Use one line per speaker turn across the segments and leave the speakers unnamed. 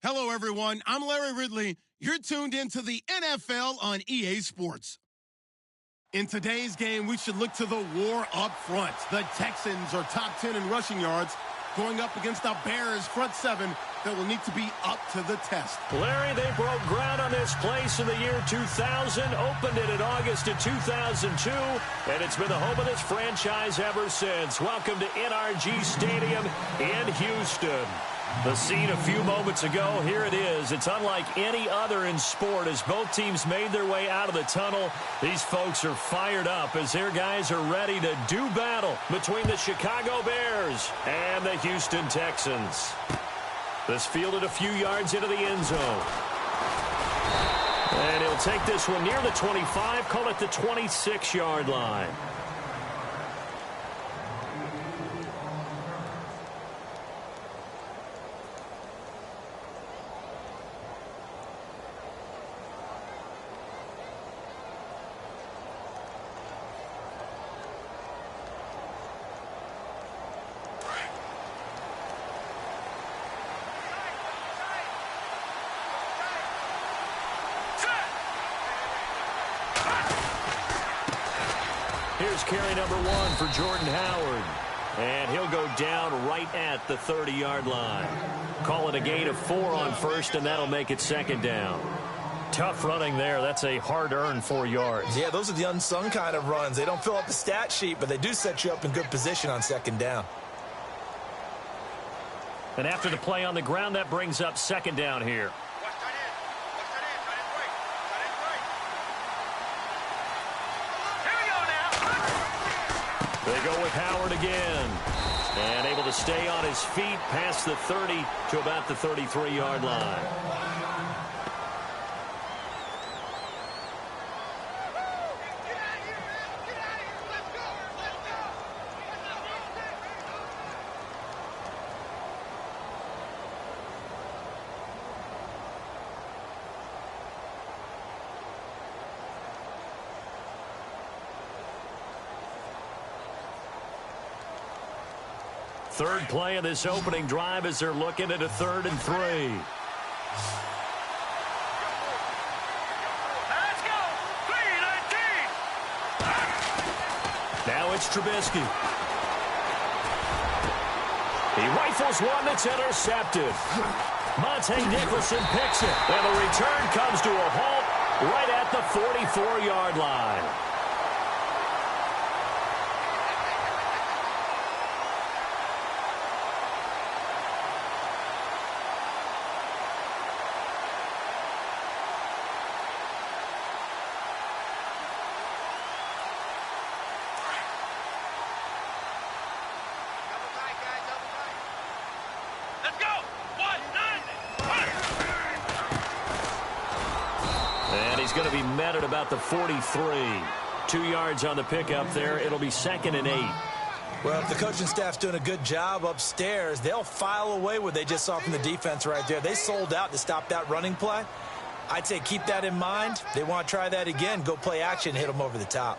Hello, everyone. I'm Larry Ridley. You're tuned into the NFL on EA Sports. In today's game, we should look to the war up front. The Texans are top 10 in rushing yards, going up against the Bears front seven that will need to be up to the test.
Larry, they broke ground on this place in the year 2000, opened it in August of 2002, and it's been the home of this franchise ever since. Welcome to NRG Stadium in Houston. The scene a few moments ago, here it is. It's unlike any other in sport as both teams made their way out of the tunnel. These folks are fired up as their guys are ready to do battle between the Chicago Bears and the Houston Texans. This fielded a few yards into the end zone. And he'll take this one near the 25, call it the 26-yard line. Here's carry number 1 for Jordan Howard. And he'll go down right at the 30-yard line. Call it a gain of 4 on first, and that'll make it second down. Tough running there. That's a hard-earned 4 yards.
Yeah, those are the unsung kind of runs. They don't fill up the stat sheet, but they do set you up in good position on second down.
And after the play on the ground, that brings up second down here. They go with Howard again. And able to stay on his feet past the 30 to about the 33-yard line. Third play of this opening drive as they're looking at a 3rd and 3.
Let's go! 3-19!
Now it's Trubisky. He rifles one that's intercepted. Monte Nicholson picks it. And the return comes to a halt right at the 44-yard line. He's going to be met at about the 43. 2 yards on the pickup there. It'll be 2nd and 8.
Well, if the coaching staff's doing a good job upstairs, they'll file away what they just saw from the defense right there. They sold out to stop that running play. I'd say keep that in mind. They want to try that again. Go play action, hit them over the top.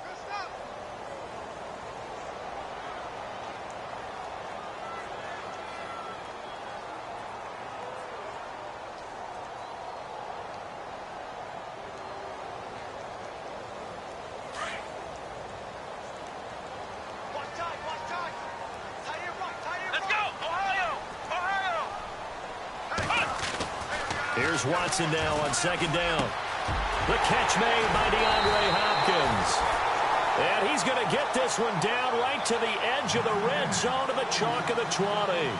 Here's Watson now on 2nd down. The catch made by DeAndre Hopkins. And he's going to get this one down right to the edge of the red zone of the chalk of the 20.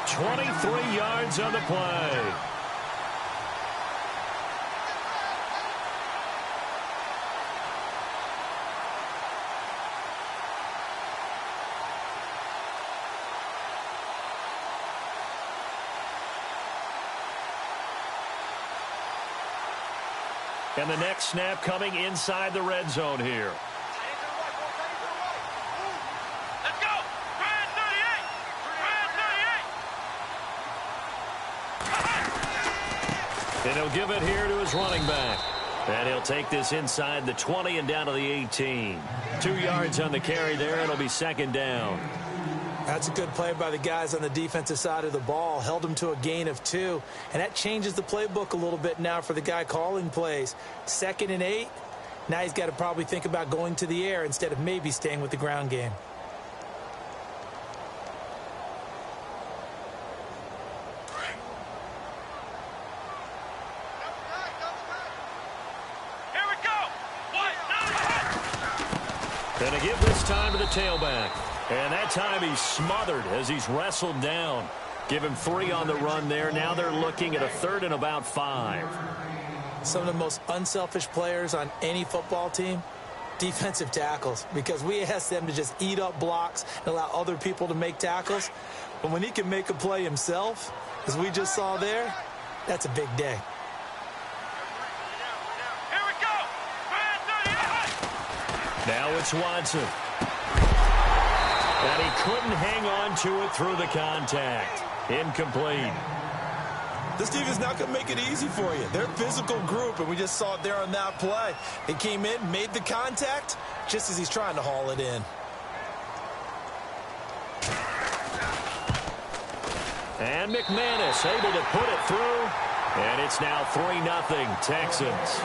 23 yards on the play. And the next snap coming inside the red zone here.
Let's go! Red
38! And he'll give it here to his running back. And he'll take this inside the 20 and down to the 18. 2 yards on the carry there. It'll be 2nd down.
That's a good play by the guys on the defensive side of the ball. Held them to a gain of 2. And that changes the playbook a little bit now for the guy calling plays. 2nd and 8. Now he's got to probably think about going to the air instead of maybe staying with the ground game.
Gonna give this time to the tailback. And that time he's smothered as he's wrestled down. Give him 3 on the run there. Now they're looking at a 3rd and about 5.
Some of the most unselfish players on any football team, defensive tackles, because we ask them to just eat up blocks and allow other people to make tackles. But when he can make a play himself, as we just saw there, that's a big day.
Now it's Watson. And he couldn't hang on to it through the contact. Incomplete.
This team is not going to make it easy for you. They're a physical group, and we just saw it there on that play. He came in, made the contact, just as he's trying to haul it in.
And McManus able to put it through. And it's now 3-0 Texans.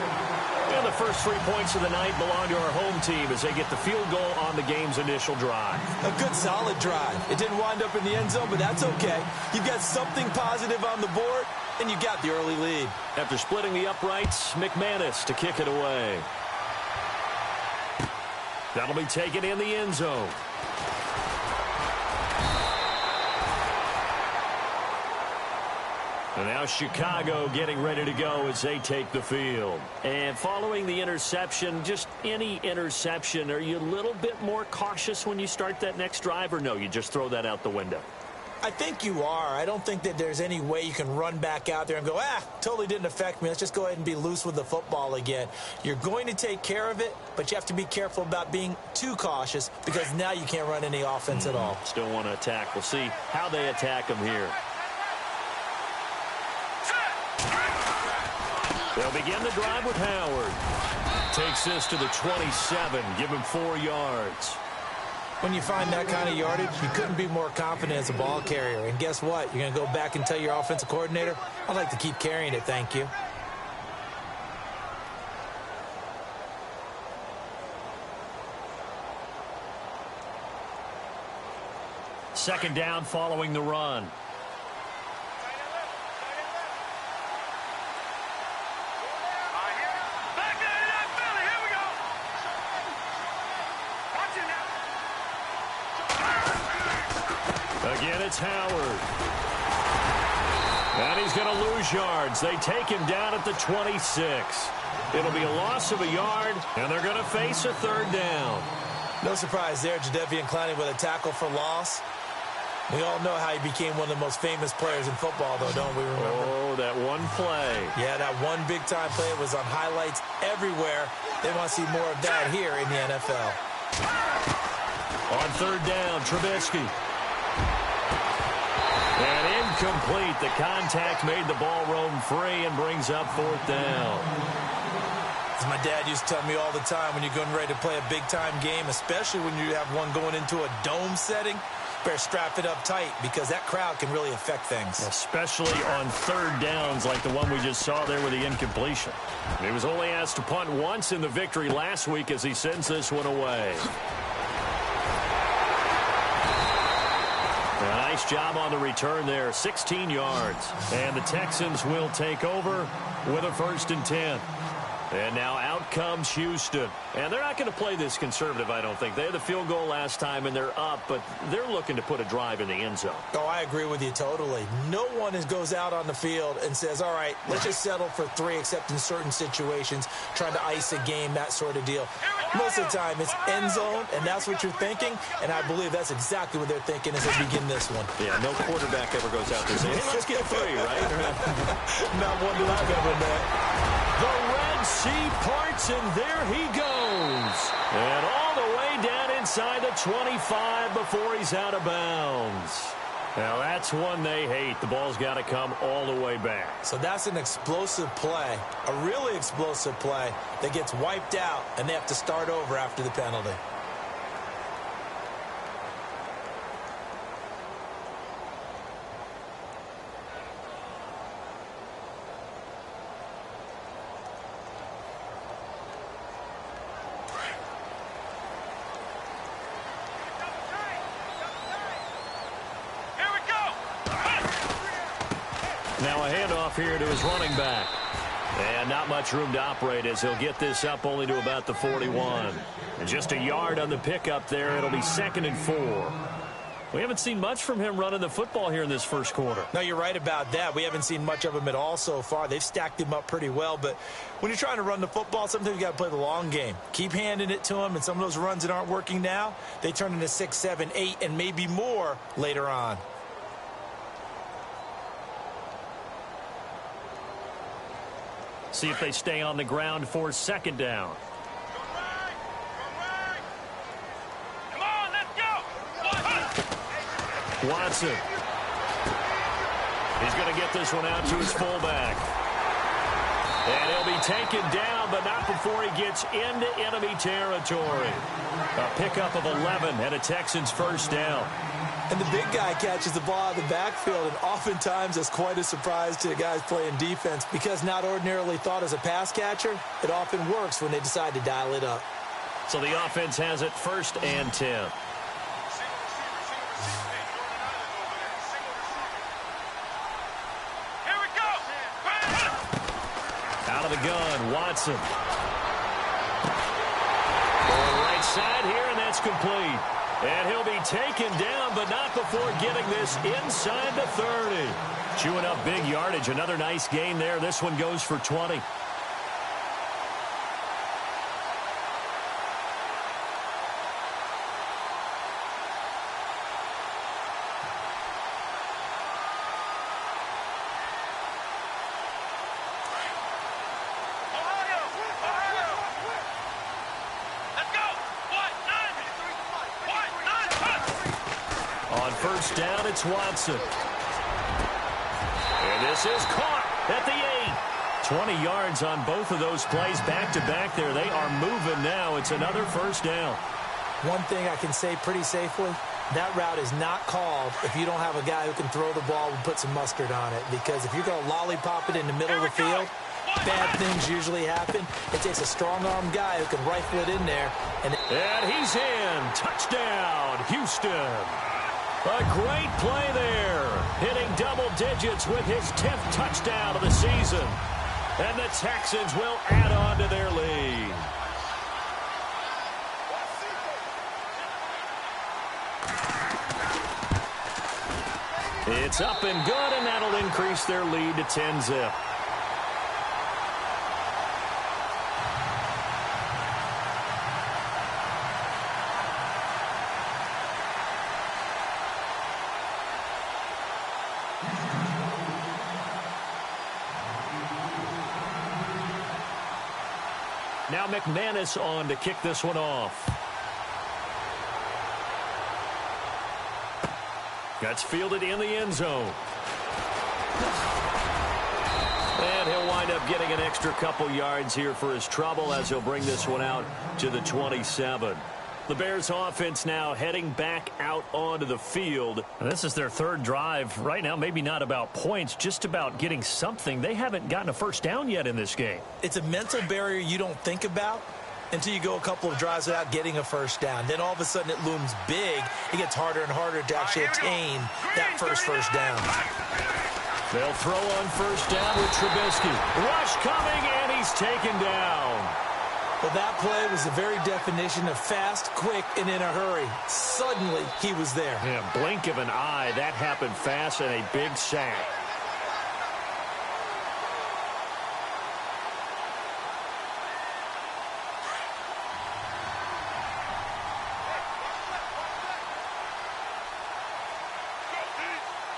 And the first 3 points of the night belong to our home team as they get the field goal on the game's initial drive.
A good, solid drive. It didn't wind up in the end zone, but that's okay. You've got something positive on the board, and you got the early lead.
After splitting the uprights, McManus to kick it away. That'll be taken in the end zone. And now Chicago getting ready to go as they take the field. And following the interception, just any interception, are you a little bit more cautious when you start that next drive, or no, you just throw that out the window?
I think you are. I don't think that there's any way you can run back out there and go, totally didn't affect me. Let's just go ahead and be loose with the football again. You're going to take care of it, but you have to be careful about being too cautious because now you can't run any offense at all.
Still want to attack. We'll see how they attack them here. They'll begin the drive with Howard. Takes this to the 27. Give him 4 yards.
When you find that kind of yardage, you couldn't be more confident as a ball carrier. And guess what? You're going to go back and tell your offensive coordinator, I'd like to keep carrying it, thank you.
Second down following the run. Again, it's Howard. And he's going to lose yards. They take him down at the 26. It'll be a loss of a yard, and they're going to face a 3rd down.
No surprise there, Jadeveon Clowney with a tackle for loss. We all know how he became one of the most famous players in football, though, don't we remember?
Oh, that one play.
Yeah, that one big-time play was on highlights everywhere. They want to see more of that here in the NFL.
On 3rd down, Trubisky. And incomplete. The contact made the ball roam free and brings up 4th down.
As my dad used to tell me all the time, when you're getting ready to play a big-time game, especially when you have one going into a dome setting, better strap it up tight because that crowd can really affect things.
Especially on 3rd downs like the one we just saw there with the incompletion. He was only asked to punt once in the victory last week as he sends this one away. A nice job on the return there, 16 yards. And the Texans will take over with a 1st and 10. And now out comes Houston. And they're not going to play this conservative, I don't think. They had the field goal last time, and they're up, but they're looking to put a drive in the end zone.
Oh, I agree with you totally. No one goes out on the field and says, all right, let's just settle for 3, except in certain situations, trying to ice a game, that sort of deal. Most of the time, it's end zone, and that's what you're thinking, and I believe that's exactly what they're thinking as they begin this one.
Yeah, no quarterback ever goes out there saying, hey, let's get 3, right?
Not one that I've ever met.
The Red Sea parts, and there he goes. And all the way down inside the 25 before he's out of bounds. Now, that's one they hate. The ball's got to come all the way back.
So that's an explosive play, a really explosive play that gets wiped out, and they have to start over after the penalty.
Now a handoff here to his running back. And not much room to operate as he'll get this up only to about the 41. And just a yard on the pickup there. It'll be 2nd and 4. We haven't seen much from him running the football here in this first quarter.
No, you're right about that. We haven't seen much of him at all so far. They've stacked him up pretty well. But when you're trying to run the football, sometimes you got to play the long game. Keep handing it to him, and some of those runs that aren't working now, they turn into 6, 7, 8, and maybe more later on.
See if they stay on the ground for 2nd down.
Come on, let's go.
Watson. He's going to get this one out to his fullback. And he'll be taken down, but not before he gets into enemy territory. A pickup of 11 and a Texans first down.
And the big guy catches the ball out of the backfield, and oftentimes that's quite a surprise to the guys playing defense because not ordinarily thought as a pass catcher, it often works when they decide to dial it up.
So the offense has it 1st and 10.
Here we go.
Out of the gun, Watson. Going right side here, and that's complete. And he'll be taken down, but not before getting this inside the 30. Chewing up big yardage. Another nice gain there. This one goes for 20. First down, it's Watson. And this is caught at the 8. 20 yards on both of those plays back-to-back there. They are moving now. It's another first down.
One thing I can say pretty safely, that route is not called if you don't have a guy who can throw the ball and put some mustard on it. Because if you're going to lollipop it in the middle of the field, bad things usually happen. It takes a strong-arm guy who can rifle it in there. And
he's in. Touchdown, Houston. A great play there, hitting double digits with his 10th touchdown of the season. And the Texans will add on to their lead. It's up and good, and that'll increase their lead to 10-zip. Now McManus on to kick this one off. Gets fielded in the end zone. And he'll wind up getting an extra couple yards here for his trouble as he'll bring this one out to the 27. The Bears offense now heading back out onto the field. And this is their 3rd drive. Right now, maybe not about points, just about getting something. They haven't gotten a first down yet in this game.
It's a mental barrier you don't think about until you go a couple of drives without getting a first down. Then all of a sudden it looms big. It gets harder and harder to actually attain that first down.
They'll throw on first down with Trubisky. Rush coming, and he's taken down.
Well, that play was the very definition of fast, quick, and in a hurry. Suddenly, he was there.
Yeah, blink of an eye. That happened fast and a big sack.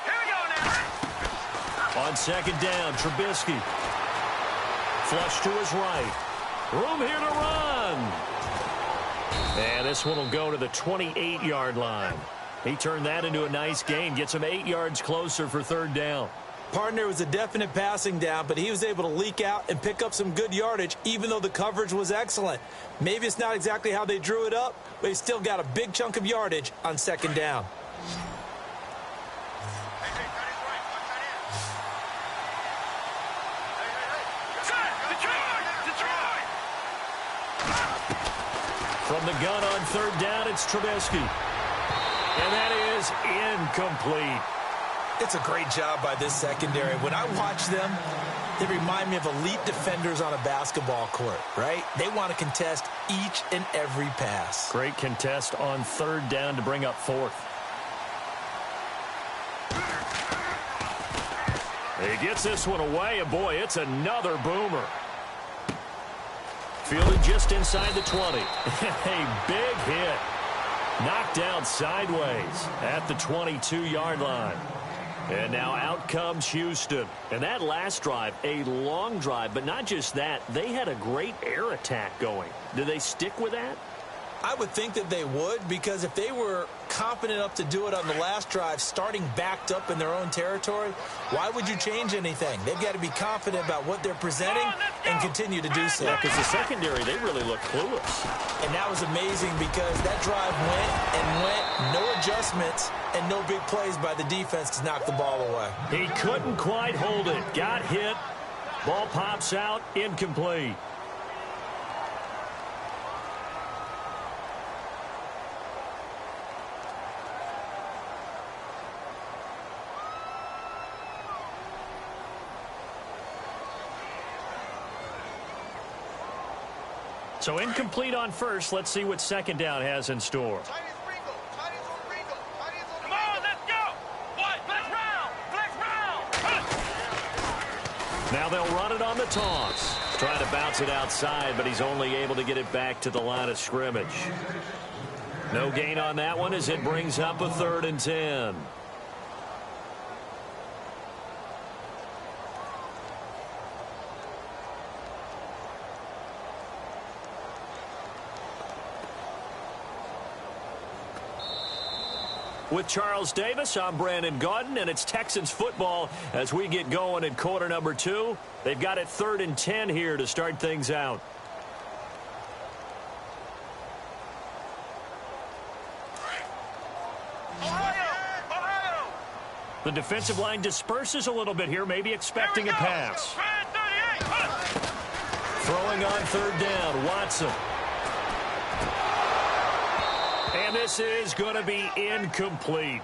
Here we go now.
On 2nd down, Trubisky. Flush to his right. Room here to run. And this one will go to the 28-yard line. He turned that into a nice gain. Gets him 8 yards closer for 3rd down.
Partner was a definite passing down, but he was able to leak out and pick up some good yardage, even though the coverage was excellent. Maybe it's not exactly how they drew it up, but he still got a big chunk of yardage on 2nd down.
From the gun on 3rd down, it's Trubisky. And that is incomplete.
It's a great job by this secondary. When I watch them, they remind me of elite defenders on a basketball court, right? They want to contest each and every pass.
Great contest on third down to bring up fourth. He gets this one away, and boy, it's another boomer. Fielded just inside the 20. A big hit. Knocked down sideways at the 22-yard line. And now out comes Houston. And that last drive, a long drive, but not just that. They had a great air attack going. Do they stick with that?
I would think that they would, because if they were confident enough to do it on the last drive, starting backed up in their own territory, why would you change anything? They've got to be confident about what they're presenting and continue to do so.
Yeah, because the secondary, they really look clueless.
And that was amazing because that drive went, no adjustments, and no big plays by the defense to knock the ball away.
He couldn't quite hold it. Got hit. Ball pops out, incomplete. So incomplete on first. Let's see what second down has in store.
Come on, let's go. What? Flex round.
Now they'll run it on the toss. Trying to bounce it outside, but he's only able to get it back to the line of scrimmage. No gain on that one as it brings up a 3rd and 10. With Charles Davis, I'm Brandon Gaudin, and it's Texans football as we get going in quarter number 2. They've got it 3rd and 10 here to start things out.
Ohio.
The defensive line disperses a little bit here, maybe expecting a pass. Throwing on 3rd down, Watson. And this is going to be incomplete.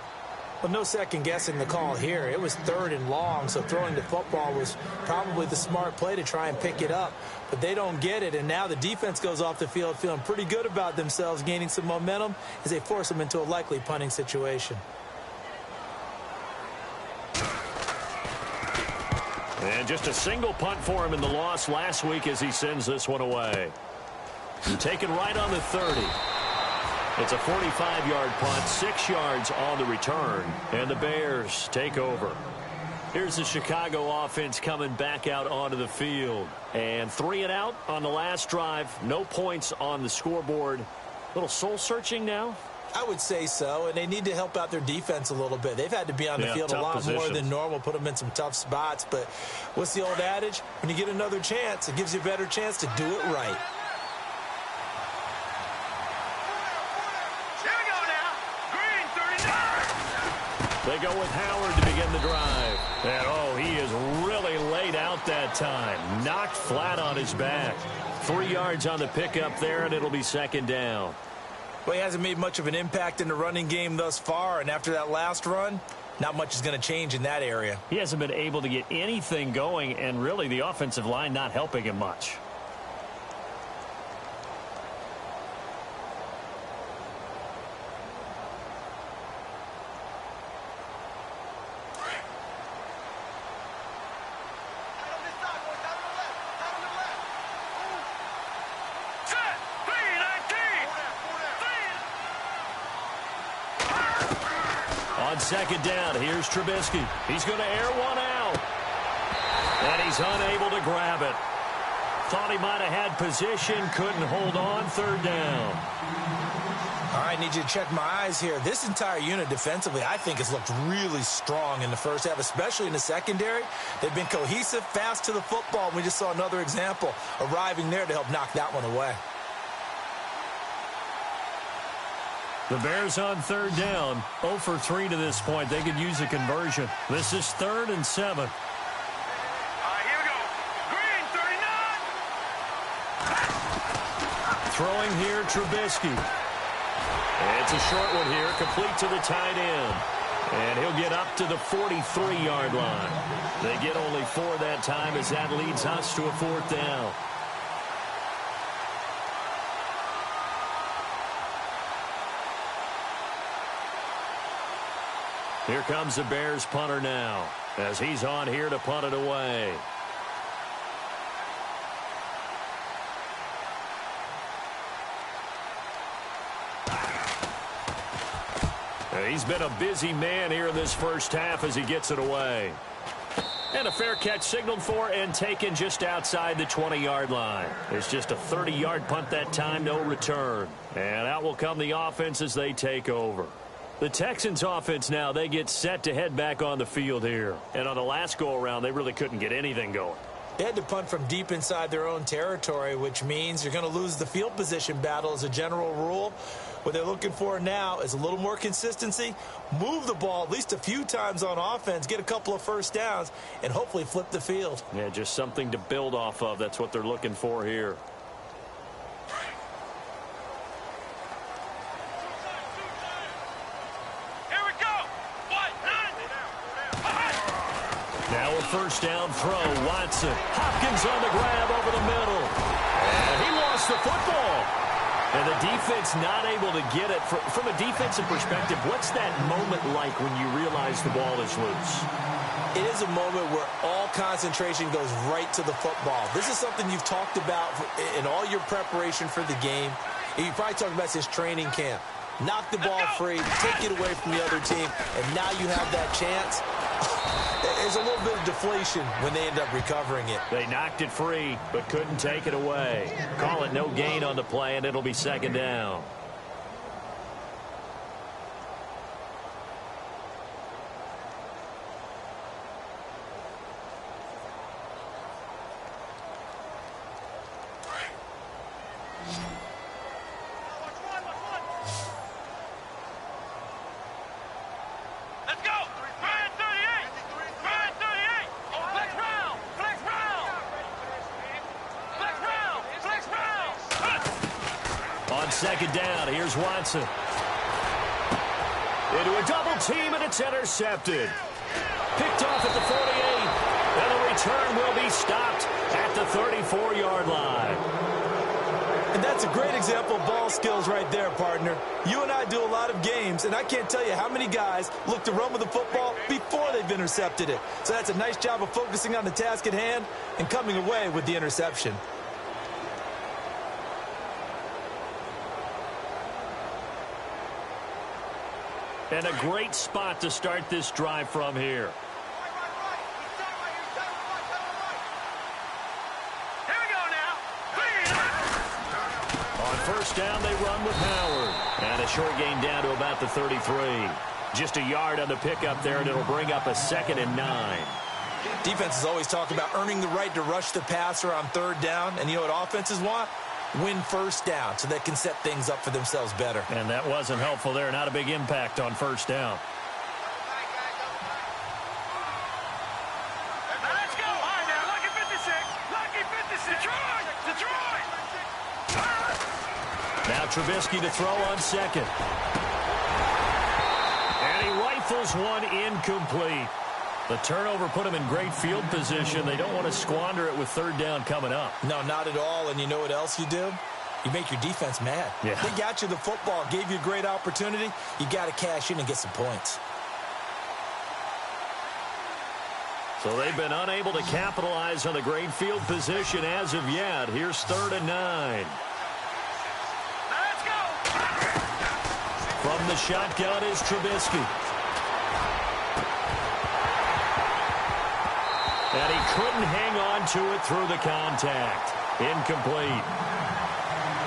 Well, no second guessing the call here. It was 3rd and long, so throwing the football was probably the smart play to try and pick it up. But they don't get it, and now the defense goes off the field feeling pretty good about themselves, gaining some momentum as they force them into a likely punting situation.
And just a single punt for him in the loss last week as he sends this one away. Taken right on the 30. It's a 45-yard punt, 6 yards on the return, and the Bears take over. Here's the Chicago offense coming back out onto the field. And 3 and out on the last drive. No points on the scoreboard. A little soul-searching now?
I would say so, and they need to help out their defense a little bit. They've had to be on the field a lot more than normal, put them in some tough spots. But what's the old adage? When you get another chance, it gives you a better chance to do it right.
They go with Howard to begin the drive. And, oh, he is really laid out that time. Knocked flat on his back. 3 yards on the pickup there, and it'll be 2nd down.
Well, he hasn't made much of an impact in the running game thus far, and after that last run, not much is going to change in that area.
He hasn't been able to get anything going, and really the offensive line not helping him much. On 2nd down, here's Trubisky. He's going to air one out. And he's unable to grab it. Thought he might have had position, couldn't hold on. 3rd down.
All right, need you to check my eyes here. This entire unit defensively, I think, has looked really strong in the first half, especially in the secondary. They've been cohesive, fast to the football. We just saw another example arriving there to help knock that one away.
The Bears on 3rd down, 0 for 3 to this point. They could use a conversion. This is 3rd and 7.
Here we go. Green, 39.
Throwing here, Trubisky. It's a short one here, complete to the tight end. And he'll get up to the 43-yard line. They get only 4 that time as that leads us to a 4th down. Here comes the Bears punter now as he's on here to punt it away. He's been a busy man here in this first half as he gets it away. And a fair catch signaled for and taken just outside the 20-yard line. It's just a 30-yard punt that time, no return. And out will come the offense as they take over. The Texans offense now, they get set to head back on the field here. And on the last go-around, they really couldn't get anything going.
They had to punt from deep inside their own territory, which means you're going to lose the field position battle as a general rule. What they're looking for now is a little more consistency, move the ball at least a few times on offense, get a couple of first downs, and hopefully flip the field.
Yeah, just something to build off of. That's what they're looking for here.
Here we go.
Now a first down throw. Watson. Hopkins on the grab over the middle. And he lost the football. And the defense not able to get it. From a defensive perspective, what's that moment like when you realize the ball is loose?
It is a moment where all concentration goes right to the football. This is something you've talked about in all your preparation for the game. And you probably talked about since training camp. Knock the ball free, take it away from the other team, and now you have that chance. There's a little bit of deflation when they end up recovering it.
They knocked it free, but couldn't take it away. Call it no gain on the play, and it'll be second down.
Let's go. Brian 38. Brian 38. Flex round. Flex round. Flex round. Flex round.
On second down, here's Watson. Into a double team, and it's intercepted. Picked off at the 48. And the return will be stopped at the 34-yard line.
And that's a great example of ball skills right there, partner. You and I do a lot of games, and I can't tell you how many guys look to run with the football before they've intercepted it. So that's a nice job of focusing on the task at hand and coming away with the interception.
And a great spot to start this drive from here.
Here we go now.
On first down, they run with Howard. And a short gain down to about the 33. Just a yard on the pickup there, and it'll bring up a 2nd and 9.
Defenses always talk about earning the right to rush the passer on third down. And you know what offenses want? Win first down so they can set things up for themselves better.
And that wasn't helpful there. Not a big impact on first down.
Let's go. All right, now, lucky 56. Lucky 56. Detroit.
Now Trubisky to throw on second. And he rifles one incomplete. The turnover put him in great field position. They don't want to squander it with third down coming up.
No, not at all. And you know what else you do? You make your defense mad.
Yeah.
They got you the football, gave you a great opportunity. You got to cash in and get some points.
So they've been unable to capitalize on the great field position as of yet. Here's 3rd and 9.
Let's go.
From the shotgun is Trubisky. And he couldn't hang on to it through the contact. Incomplete.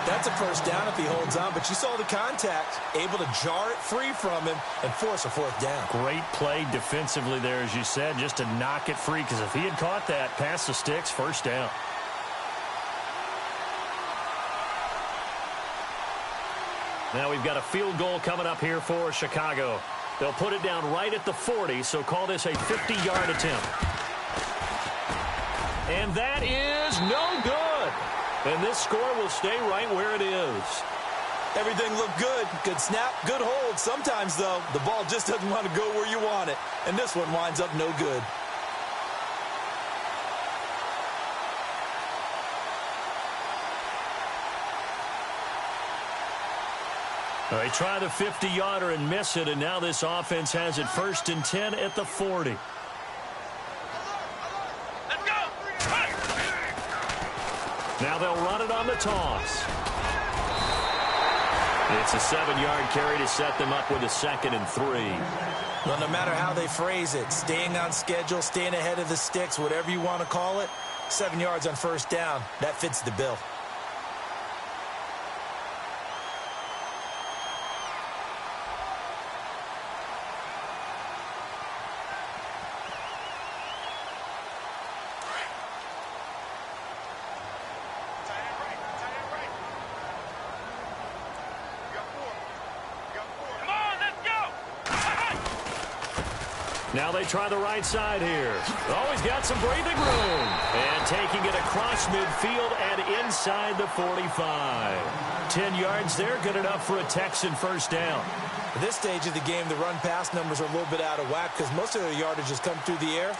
That's a first down if he holds on, but you saw the contact, able to jar it free from him and force a 4th down.
Great play defensively there, as you said, just to knock it free, because if he had caught that, past the sticks, first down. Now we've got a field goal coming up here for Chicago. They'll put it down right at the 40, so call this a 50-yard attempt. And that is no good. And this score will stay right where it is.
Everything looked good. Good snap, good hold. Sometimes, though, the ball just doesn't want to go where you want it. And this one winds up no good.
They try the 50-yarder and miss it, and now this offense has it 1st and 10 at the 40.
Let's go.
Now they'll run it on the toss. It's a 7-yard carry to set them up with a 2nd and 3.
Well, no matter how they phrase it, staying on schedule, staying ahead of the sticks, whatever you want to call it, 7 yards on 1st down, that fits the bill.
Now they try the right side here. Oh, he's got some breathing room. And taking it across midfield and inside the 45. 10 yards there, good enough for a Texan 1st down.
At this stage of the game, the run-pass numbers are a little bit out of whack because most of their yardage has come through the air.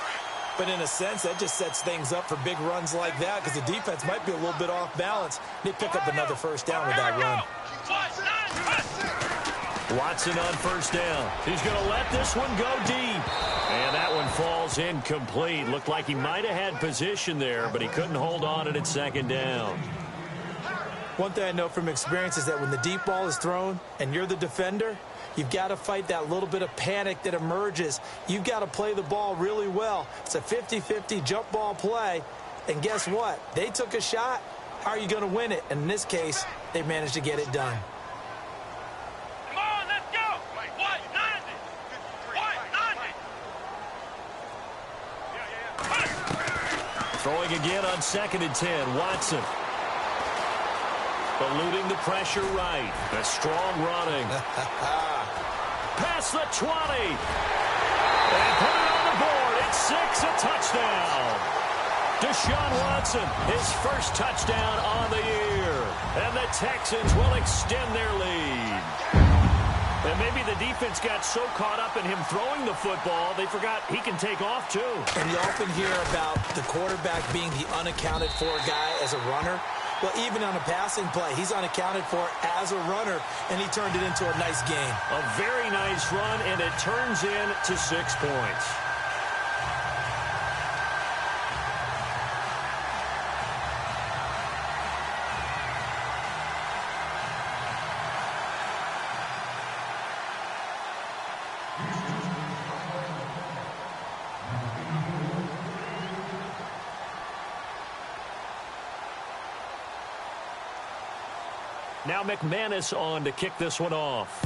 But in a sense, that just sets things up for big runs like that because the defense might be a little bit off balance. They pick up another 1st down with that run.
Watson on 1st down. He's going to let this one go deep. And that one falls incomplete. Looked like he might have had position there, but he couldn't hold on at 2nd down.
One thing I know from experience is that when the deep ball is thrown and you're the defender, you've got to fight that little bit of panic that emerges. You've got to play the ball really well. It's a 50-50 jump ball play. And guess what? They took a shot. How are you going to win it? And in this case, they managed to get it done.
Throwing again on 2nd and 10. Watson. Eluding the pressure right. A strong running. Past the 20. And put it on the board. It's 6, a touchdown. Deshaun Watson, his 1st touchdown on the year. And the Texans will extend their lead. And maybe the defense got so caught up in him throwing the football, they forgot he can take off, too.
And you often hear about the quarterback being the unaccounted-for guy as a runner. Well, even on a passing play, he's unaccounted for as a runner, and he turned it into a nice game.
A very nice run, and it turns into 6 points. Now McManus on to kick this one off.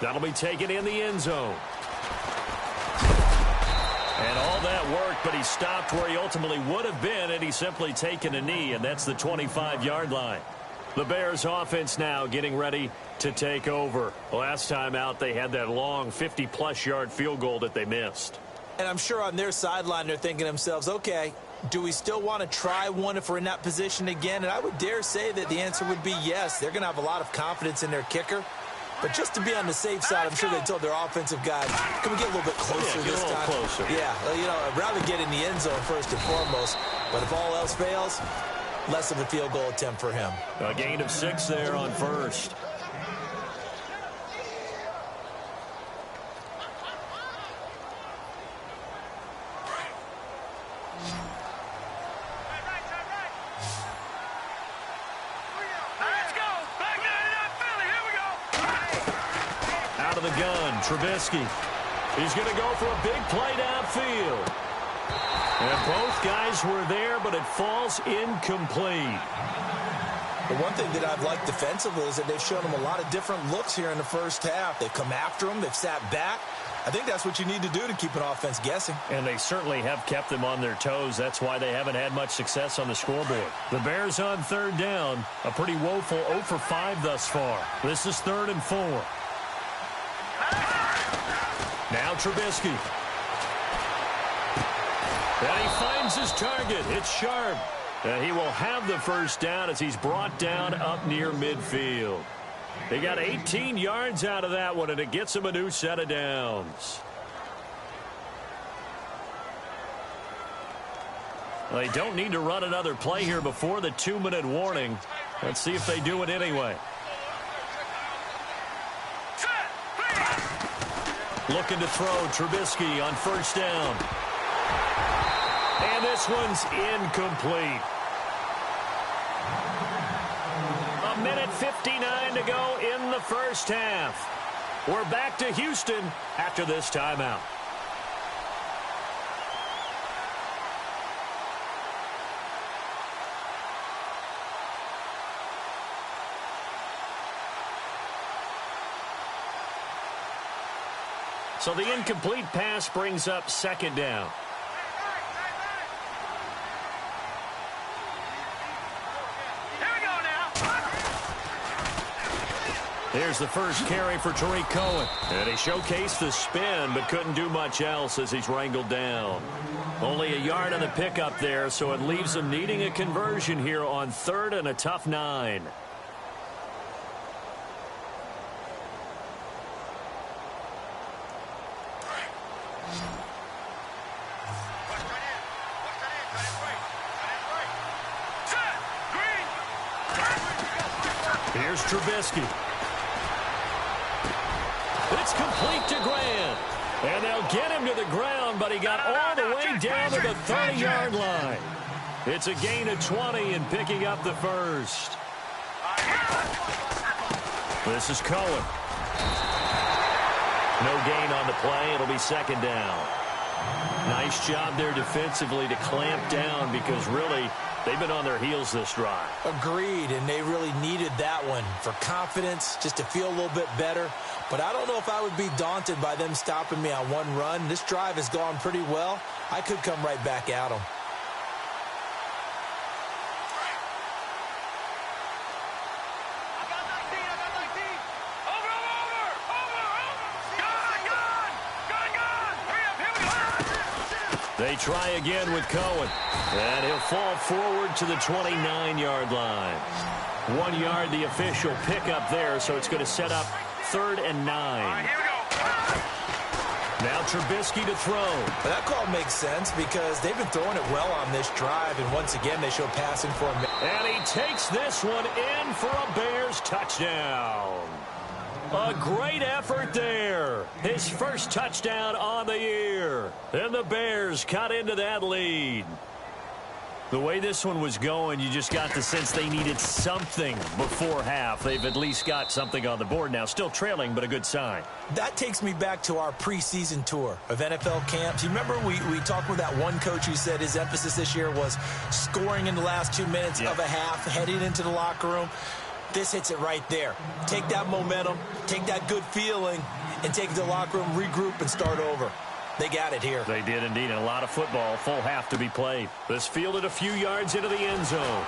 That'll be taken in the end zone. And all that worked, but he stopped where he ultimately would have been, and he's simply taken a knee, and that's the 25-yard line. The Bears offense now getting ready to take over. Last time out, they had that long 50-plus yard field goal that they missed.
And I'm sure on their sideline they're thinking to themselves, okay, do we still want to try one if we're in that position again? And I would dare say that the answer would be yes. They're going to have a lot of confidence in their kicker. But just to be on the safe side, I'm sure they told their offensive guys, can we get a little bit closer this time?
Closer.
Yeah, you know, I'd rather get in the end zone first and foremost. But if all else fails, less of a field goal attempt for him.
A gain of 6 there on 1st. Out of the gun, Trubisky. He's going to go for a big play downfield. And both guys were there, but it falls incomplete.
The one thing that I've liked defensively is that they've shown them a lot of different looks here in the first half. They've come after them. They've sat back. I think that's what you need to do to keep an offense guessing.
And they certainly have kept them on their toes. That's why they haven't had much success on the scoreboard. The Bears on 3rd down. A pretty woeful 0 for 5 thus far. This is 3rd and 4. Now Trubisky. And he finds his target. It's Sharp. And he will have the first down as he's brought down up near midfield. They got 18 yards out of that one, and it gets him a new set of downs. Well, they don't need to run another play here before the 2-minute warning. Let's see if they do it anyway. Looking to throw, Trubisky on first down. And this one's incomplete. 1:59 to go in the first half. We're back to Houston after this timeout. So the incomplete pass brings up second down.
Here we go now.
Here's the first carry for Tariq Cohen. And he showcased the spin, but couldn't do much else as he's wrangled down. Only a yard on the pickup there, so it leaves him needing a conversion here on 3rd and a tough 9. Here's Trubisky. It's complete to Grant. And they'll get him to the ground, but he got all the way down to the 30-yard line. It's a gain of 20 and picking up the first. This is Cohen. No gain on the play. It'll be second down. Nice job there defensively to clamp down because really they've been on their heels this drive.
Agreed, and they really needed that one for confidence, just to feel a little bit better. But I don't know if I would be daunted by them stopping me on one run. This drive has gone pretty well. I could come right back at them.
They try again with Cohen. And he'll fall forward to the 29-yard line. 1 yard, the official pickup there, so it's going to set up 3rd and 9. Now Trubisky to throw.
Well, that call makes sense because they've been throwing it well on this drive, and once again they show passing for him.
And he takes this one in for a Bears touchdown. A great effort there. His first touchdown on the year. And the Bears cut into that lead. The way this one was going, you just got the sense they needed something before half. They've at least got something on the board now. Still trailing, but a good sign.
That takes me back to our preseason tour of NFL camps. You remember we talked with that one coach who said his emphasis this year was scoring in the last 2 minutes of a half, heading into the locker room. This hits it right there. Take that momentum, take that good feeling, and take it to the locker room, regroup, and start over. They got it here.
They did indeed, and a lot of football, full half to be played. This fielded a few yards into the end zone.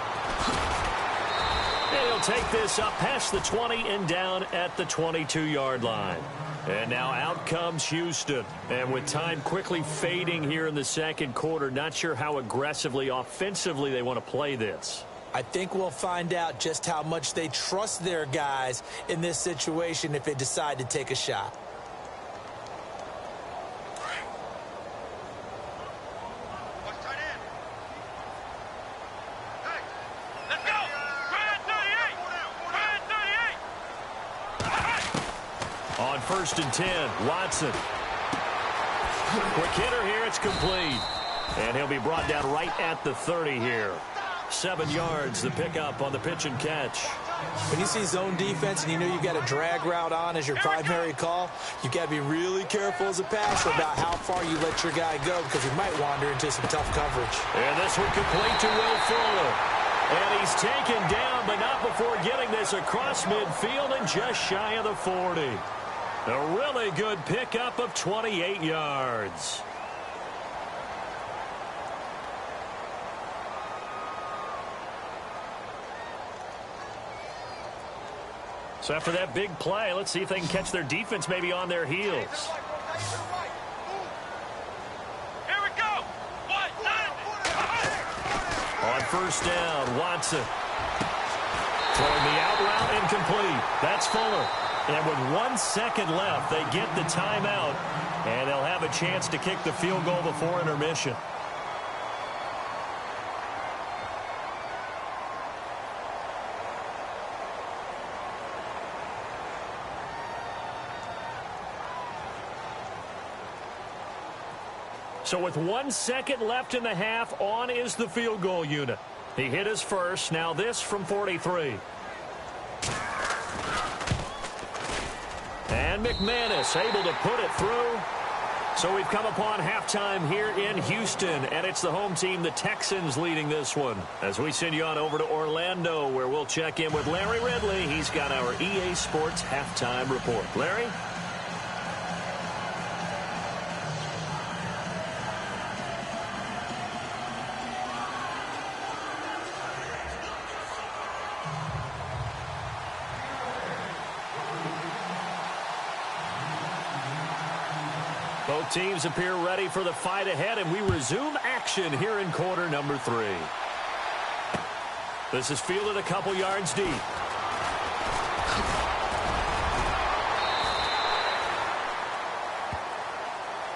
And he'll take this up past the 20 and down at the 22-yard line. And now out comes Houston. And with time quickly fading here in the second quarter, not sure how aggressively, offensively they want to play this.
I think we'll find out just how much they trust their guys in this situation if they decide to take a shot.
On 1st and 10, Watson. Quick hitter here, it's complete. And he'll be brought down right at the 30 here. 7 yards, the pickup on the pitch and catch.
When you see zone defense and you know you've got a drag route on as your primary call, you've got to be really careful as a passer about how far you let your guy go because he might wander into some tough coverage.
And this one complete to Will Fuller. And he's taken down, but not before getting this across midfield and just shy of the 40. A really good pickup of 28 yards. So after that big play, let's see if they can catch their defense maybe on their heels. On first down. Watson throwing the out route incomplete. That's Fuller. And with 1 second left, they get the timeout, and they'll have a chance to kick the field goal before intermission. So with 1 second left in the half, on is the field goal unit. He hit his first. Now this from 43. And McManus able to put it through. So we've come upon halftime here in Houston, and it's the home team, the Texans, leading this one. As we send you on over to Orlando, where we'll check in with Larry Ridley. He's got our EA Sports halftime report. Larry? Both teams appear ready for the fight ahead, and we resume action here in quarter number 3. This is fielded a couple yards deep.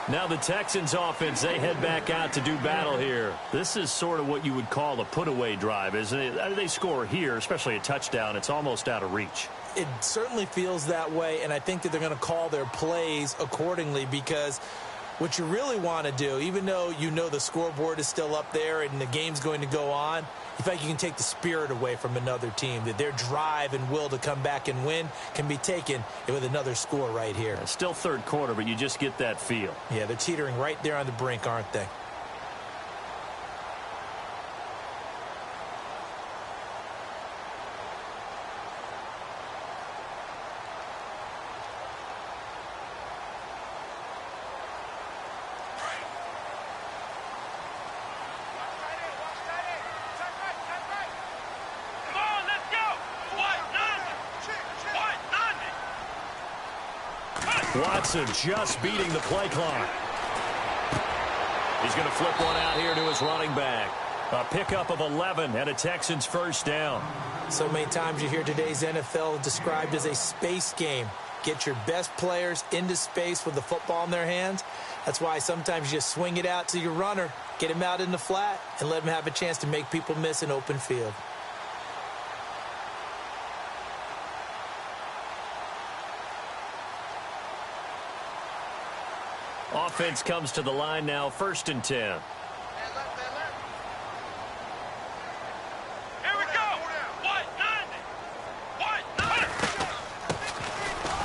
Now the Texans offense, they head back out to do battle here. This is sort of what you would call a put-away drive, isn't it? I mean, they score here, especially a touchdown. It's almost out of reach.
It certainly feels that way, and I think that they're going to call their plays accordingly, because what you really want to do, even though you know the scoreboard is still up there and the game's going to go on, you feel like you can take the spirit away from another team, that their drive and will to come back and win can be taken with another score right here.
It's still third quarter, but you just get that feel.
Yeah, they're teetering right there on the brink, aren't they?
Watson just beating the play clock. He's going to flip one out here to his running back. A pickup of 11 and a Texans first down.
So many times you hear today's NFL described as a space game. Get your best players into space with the football in their hands. That's why sometimes you just swing it out to your runner, get him out in the flat, and let him have a chance to make people miss an open field.
Offense comes to the line now, 1st and 10.
Here we go.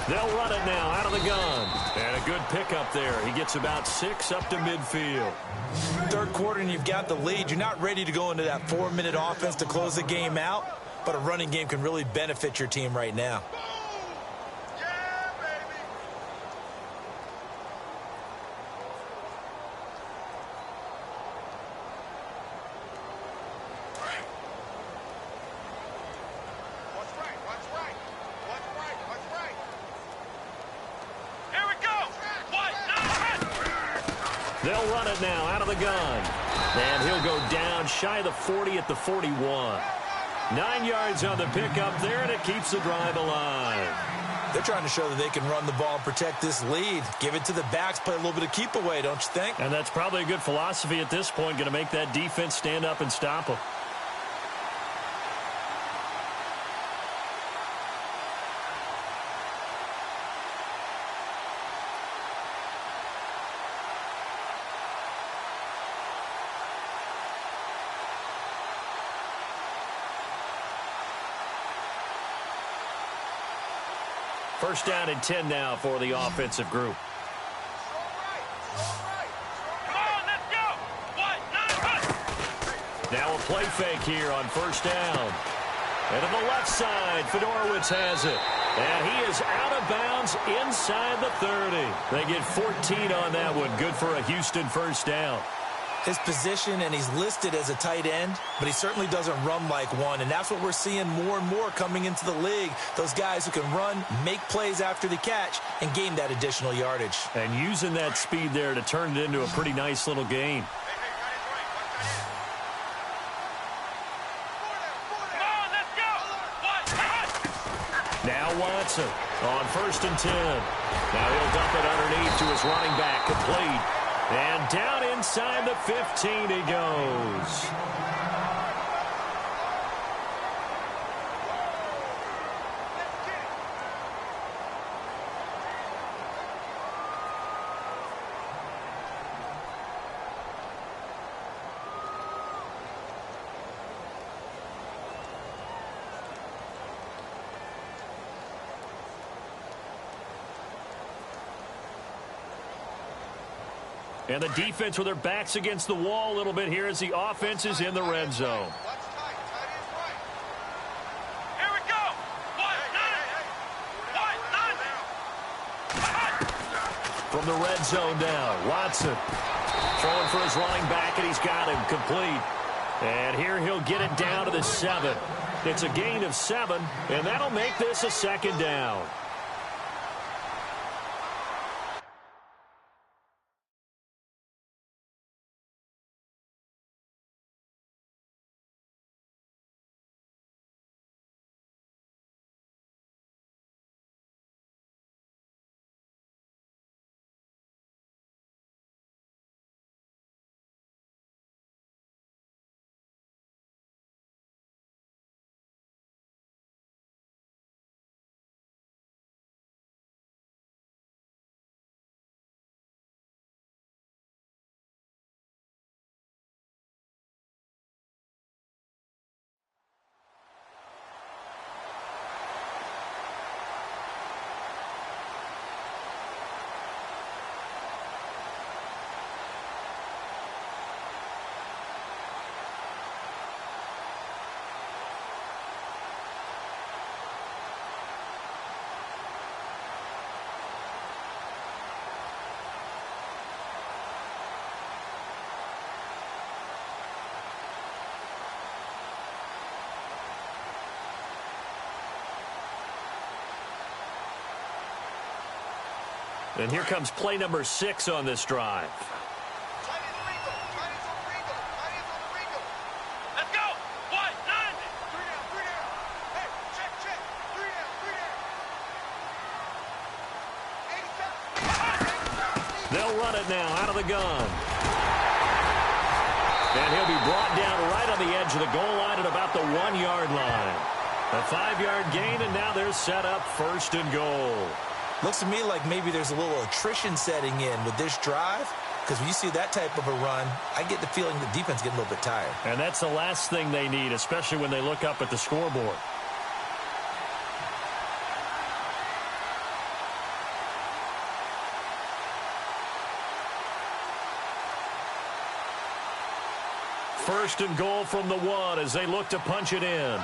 They'll run it now out of the gun. And a good pickup there. He gets about 6 up to midfield.
Third quarter and you've got the lead. You're not ready to go into that 4-minute offense to close the game out, but a running game can really benefit your team right now.
They'll run it now out of the gun. And he'll go down shy of the 40 at the 41. 9 yards on the pickup there, and it keeps the drive alive.
They're trying to show that they can run the ball and protect this lead. Give it to the backs, play a little bit of keep away, don't you think?
And that's probably a good philosophy at this point, going to make that defense stand up and stop them. First down and 10 now for the offensive group. Now a play fake here on first down. And to the left side, Fedorowicz has it. And he is out of bounds inside the 30. They get 14 on that one. Good for a Houston first down.
His position, and he's listed as a tight end, but he certainly doesn't run like one, and that's what we're seeing more and more coming into the league. Those guys who can run, make plays after the catch, and gain that additional yardage.
And using that speed there to turn it into a pretty nice little game. Watson on 1st and 10. Now he'll dump it underneath to his running back, complete. And down inside the 15 he goes. And the defense with their backs against the wall a little bit here as the offense is in the red zone.
Here we go.
From the red zone now, Watson throwing for his running back, and he's got him complete. And here he'll get it down to the 7. It's a gain of 7, and that'll make this a 2nd down. And here comes play number 6 on this drive.
Let's go. 190. 3 down. Hey, check. 3 down.
They'll run it now out of the gun. And he'll be brought down right on the edge of the goal line at about the 1-yard line. A 5-yard gain, and now they're set up 1st and goal.
Looks to me like maybe there's a little attrition setting in with this drive, because when you see that type of a run, I get the feeling the defense getting a little bit tired.
And that's the last thing they need, especially when they look up at the scoreboard. First and goal from the 1 as they look to punch it in.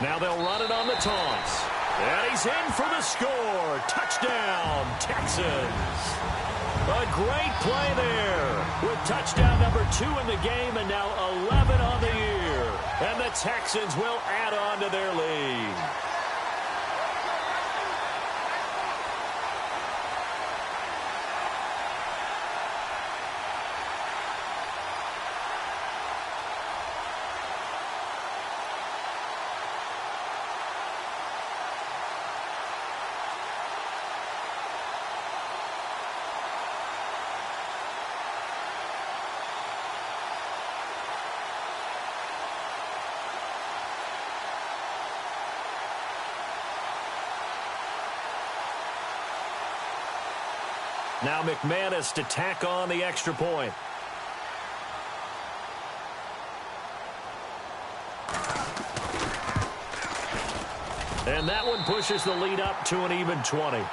Now they'll run it on the toss. And he's in for the score. Touchdown, Texans. A great play there with touchdown number 2 in the game and now 11 on the year. And the Texans will add on to their lead. Now McManus to tack on the extra point. And that one pushes the lead up to an even 20.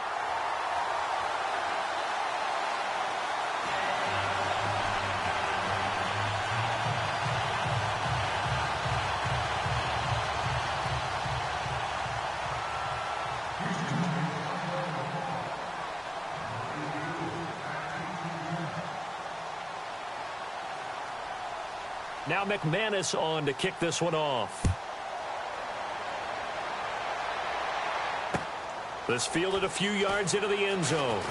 Now McManus on to kick this one off. This fielded a few yards into the end zone.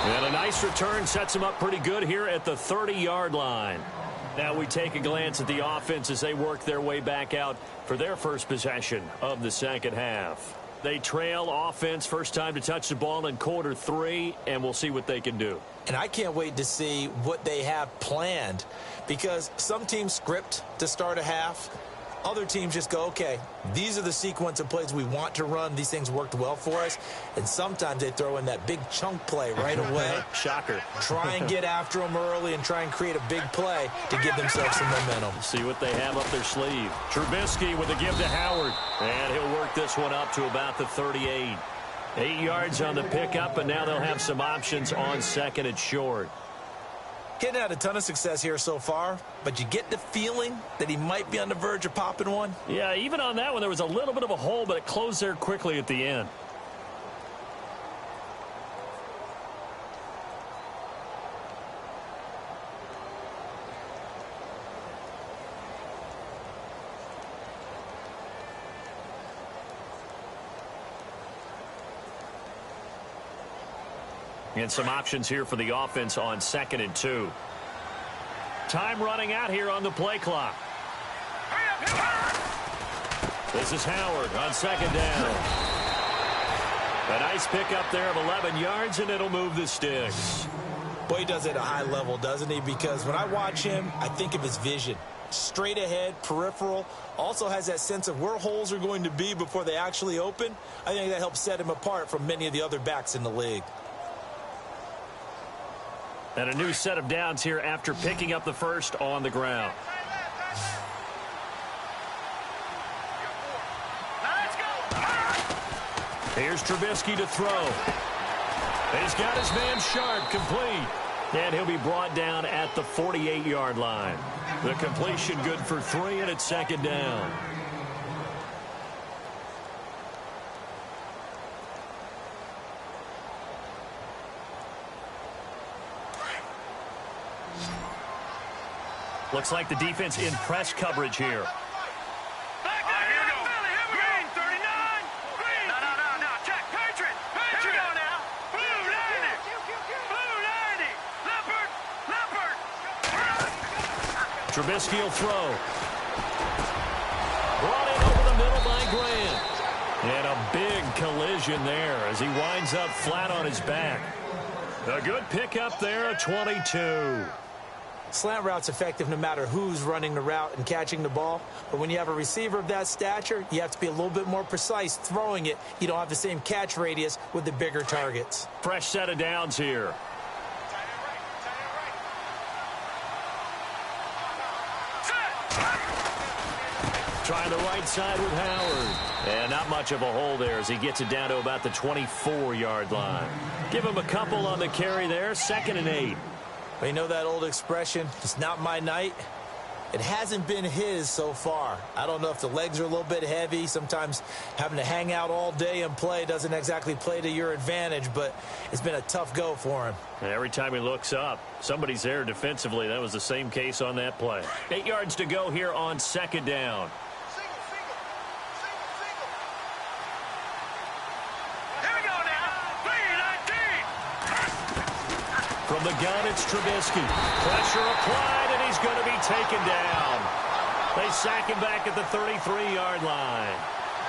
And a nice return sets him up pretty good here at the 30-yard line. Now we take a glance at the offense as they work their way back out for their first possession of the second half. They trail offense, first time to touch the ball in quarter 3, and we'll see what they can do.
And I can't wait to see what they have planned, because some teams script to start a half. Other teams just go, okay, these are the sequence of plays we want to run. These things worked well for us. And sometimes they throw in that big chunk play right away.
Shocker.
Try and get after them early and try and create a big play to give themselves some momentum.
See what they have up their sleeve. Trubisky with the give to Howard. And he'll work this one up to about the 38. 8 yards on the pickup, and now they'll have some options on second and short.
Getting had a ton of success here so far, but you get the feeling that he might be on the verge of popping one.
Yeah, even on that one, there was a little bit of a hole, but it closed there quickly at the end. And some options here for the offense on second and 2. Time running out here on the play clock. This is Howard on second down. A nice pickup there of 11 yards, and it'll move the sticks.
Boy, he does it at a high level, doesn't he? Because when I watch him, I think of his vision. Straight ahead, peripheral, also has that sense of where holes are going to be before they actually open. I think that helps set him apart from many of the other backs in the league.
And a new set of downs here after picking up the first on the ground. Here's Trubisky to throw. He's got his man Sharp, complete. And he'll be brought down at the 48-yard line. The completion good for 3, and it's second down. Looks like the defense in press coverage here.
Back there, here we go. Green, 39. Green. No. Check. Patriot. Here we go now. Blue 90. Blue 90. Leopard.
Trubisky will throw. Brought in over the middle by Grant. And a big collision there as he winds up flat on his back. A good pickup there, a 22.
Slant route's effective no matter who's running the route and catching the ball. But when you have a receiver of that stature, you have to be a little bit more precise throwing it. You don't have the same catch radius with the bigger targets.
Fresh set of downs here. Trying the right side with Howard. And not much of a hole there as he gets it down to about the 24-yard line. Give him a couple on the carry there. Second and 8.
But you know that old expression, it's not my night? It hasn't been his so far. I don't know if the legs are a little bit heavy. Sometimes having to hang out all day and play doesn't exactly play to your advantage, but it's been a tough go for him.
And every time he looks up, somebody's there defensively. That was the same case on that play. 8 yards to go here on second down. From the gun, it's Trubisky. Pressure applied, and he's going to be taken down. They sack him back at the 33-yard line.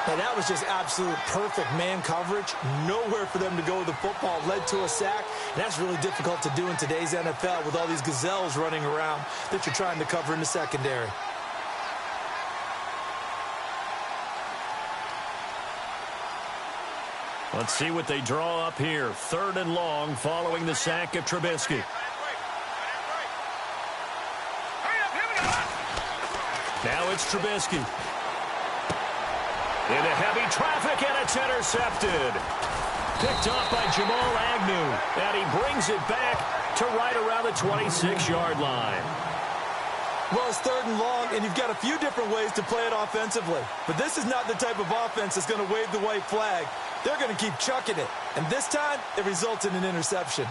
Now, that was just absolute perfect man coverage. Nowhere for them to go with the football. Led to a sack, and that's really difficult to do in today's NFL with all these gazelles running around that you're trying to cover in the secondary.
Let's see what they draw up here. 3rd and long following the sack of Trubisky. Now it's Trubisky. Into heavy traffic, and it's intercepted. Picked off by Jamal Agnew. And he brings it back to right around the 26-yard line.
Well, it's 3rd and long, and you've got a few different ways to play it offensively. But this is not the type of offense that's going to wave the white flag. They're going to keep chucking it. And this time, it results in an interception.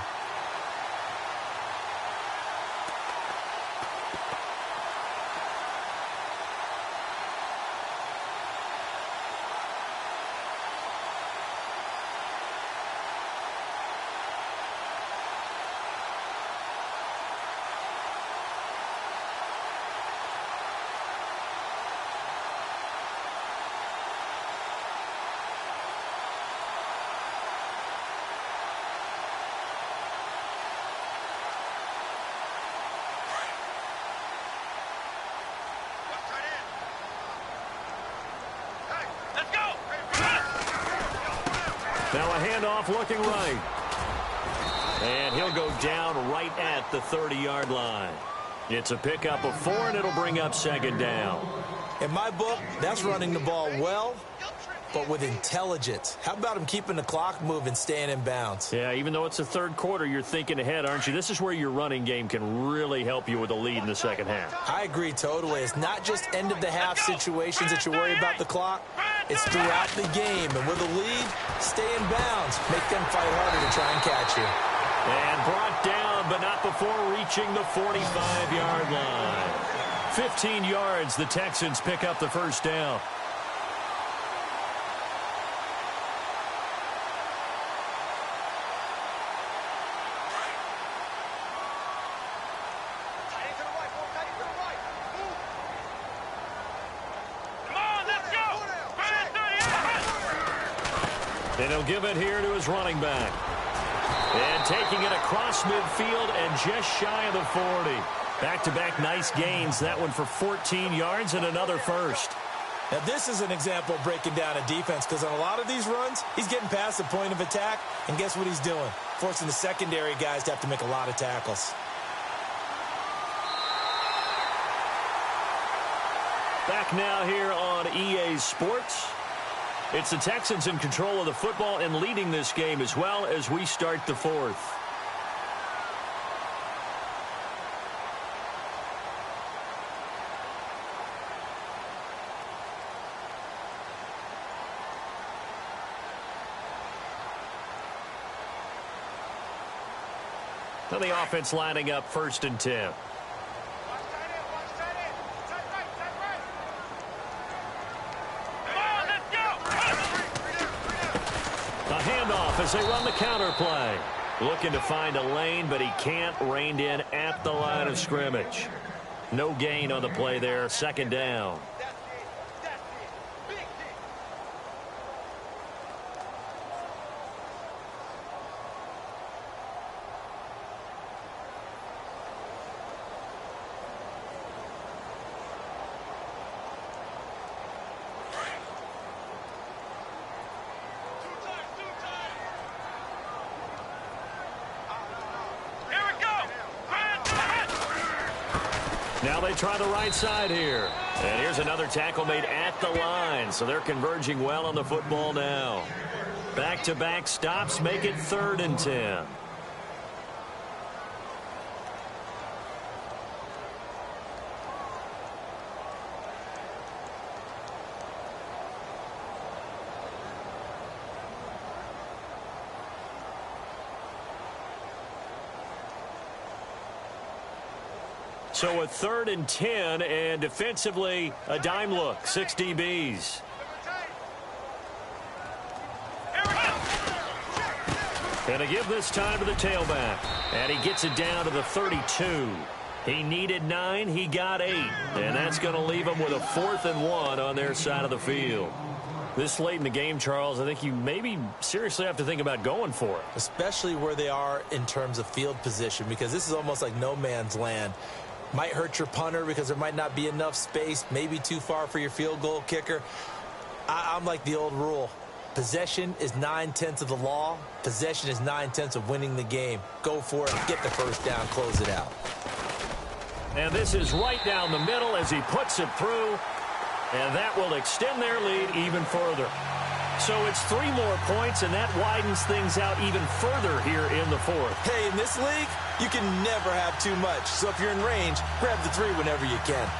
Now a handoff looking right. And he'll go down right at the 30-yard line. It's a pickup of 4, and it'll bring up second down.
In my book, that's running the ball well, but with intelligence. How about him keeping the clock moving, staying in bounds?
Yeah, even though it's the third quarter, you're thinking ahead, aren't you? This is where your running game can really help you with a lead in the second half.
I agree totally. It's not just end-of-the-half situations that you worry about the clock. It's throughout the game. And with a lead, stay in bounds. Make them fight harder to try and catch you.
And brought down, but not before reaching the 45-yard line. 15 yards, the Texans pick up the first down. And he'll give it here to his running back. And taking it across midfield and just shy of the 40. Back-to-back nice gains. That one for 14 yards and another first.
Now, this is an example of breaking down a defense, because on a lot of these runs, he's getting past the point of attack, and guess what he's doing? Forcing the secondary guys to have to make a lot of tackles.
Back now here on EA Sports. It's the Texans in control of the football and leading this game as well as we start the fourth. Now the offense lining up 1st and 10. As they run the counter play. Looking to find a lane, but he can't. Reined in at the line of scrimmage. No gain on the play there. Second down. Now they try the right side here. And here's another tackle made at the line. So they're converging well on the football now. Back-to-back stops make it 3rd and 10. So a 3rd and 10, and defensively, a dime look, 6 DBs. And a give this time to the tailback. And he gets it down to the 32. He needed 9, he got 8. And that's going to leave him with a 4th and 1 on their side of the field. This late in the game, Charles, I think you maybe seriously have to think about going for it.
Especially where they are in terms of field position, because this is almost like no man's land. Might hurt your punter because there might not be enough space, maybe too far for your field goal kicker. I'm like the old rule. Possession is 9/10 of the law. Possession is 9/10 of winning the game. Go for it, get the first down, close it out.
And this is right down the middle as he puts it through. And that will extend their lead even further. So it's 3 more points, and that widens things out even further here in the fourth.
Hey, in this league, you can never have too much. So if you're in range, grab the 3 whenever you can.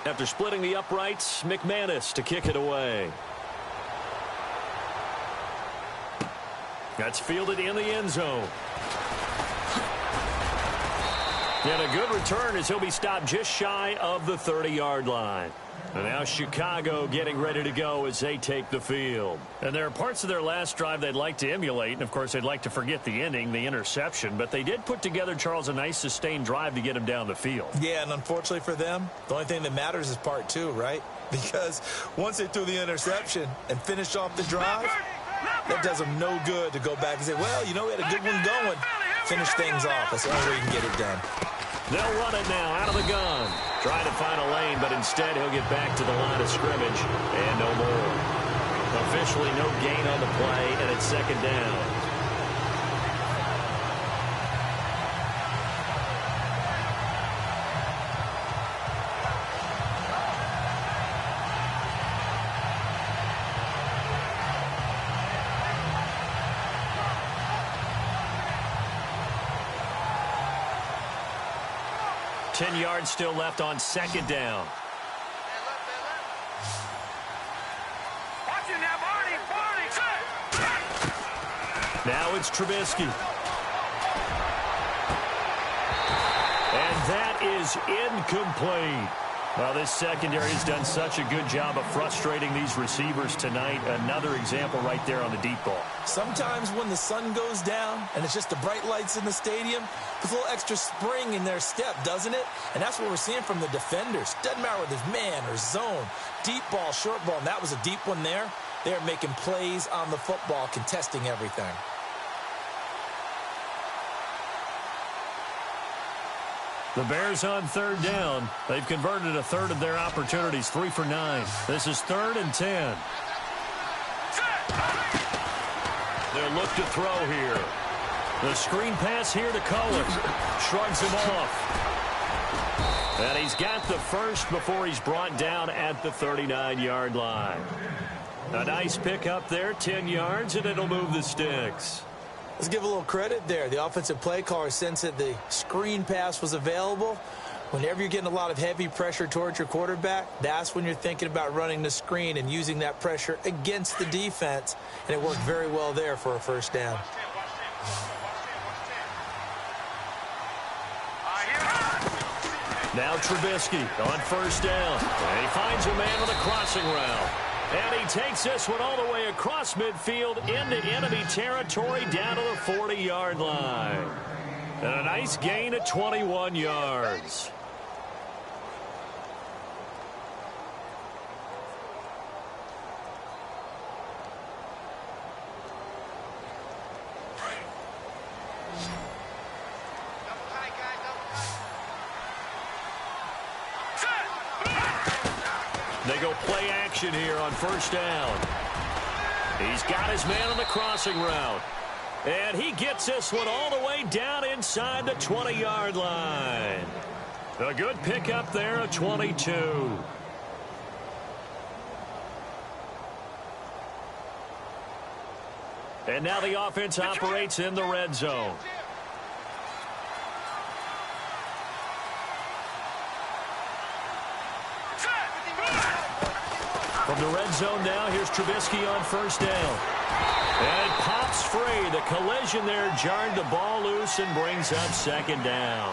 After splitting the uprights, McManus to kick it away. That's fielded in the end zone. And a good return as he'll be stopped just shy of the 30-yard line. And now Chicago getting ready to go as they take the field. And there are parts of their last drive they'd like to emulate. And, of course, they'd like to forget the ending, the interception. But they did put together, Charles, a nice sustained drive to get him down the field.
Yeah, and unfortunately for them, the only thing that matters is part two, right? Because once they threw the interception and finished off the drive, that does them no good to go back and say, well, you know, we had a good one going. Finish things off. That's the only way you can get it done.
They'll run it now out of the gun. Trying to find a lane, but instead he'll get back to the line of scrimmage and no more. Officially no gain on the play, and it's second down. Ten yards still left on second down. Now it's Trubisky. And that is incomplete. Well, this secondary has done such a good job of frustrating these receivers tonight. Another example right there on the deep ball.
Sometimes when the sun goes down and it's just the bright lights in the stadium, there's a little extra spring in their step, doesn't it? And that's what we're seeing from the defenders. Doesn't matter whether it's man or zone, deep ball, short ball, and that was a deep one there. They're making plays on the football, contesting everything.
The Bears on third down. They've converted a third of their opportunities, 3 for 9. This is 3rd and 10. They'll look to throw here. The screen pass here to Cohen. Shrugs him off. And he's got the first before he's brought down at the 39-yard line. A nice pickup there, 10 yards, and it'll move the sticks.
Let's give a little credit there. The offensive play caller sensed that the screen pass was available. Whenever you're getting a lot of heavy pressure towards your quarterback, that's when you're thinking about running the screen and using that pressure against the defense. And it worked very well there for a first down.
Now Trubisky on first down. And he finds a man on the crossing route. And he takes this one all the way across midfield into enemy territory down to the 40-yard line. And a nice gain of 21 yards. They go play action here on first down. He's got his man on the crossing route. And he gets this one all the way down inside the 20-yard line. A good pickup there of 22. And now the offense operates in the red zone. From the red zone now, here's Trubisky on first down. And it pops free. The collision there jarred the ball loose and brings up second down.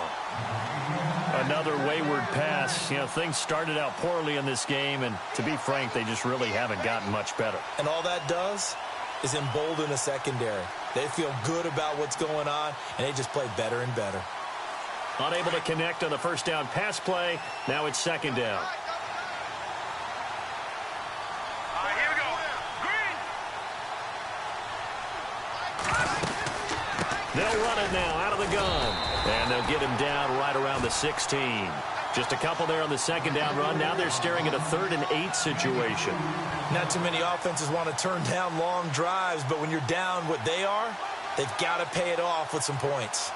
Another wayward pass. You know, things started out poorly in this game, and to be frank, they just really haven't gotten much better.
And all that does is embolden the secondary. They feel good about what's going on, and they just play better and better.
Unable to connect on the first down pass play. Now it's second down. They'll run it now out of the gun. And they'll get him down right around the 16. Just a couple there on the second down run. Now they're staring at a 3rd and 8 situation.
Not too many offenses want to turn down long drives, but when you're down what they are, they've got to pay it off with some points.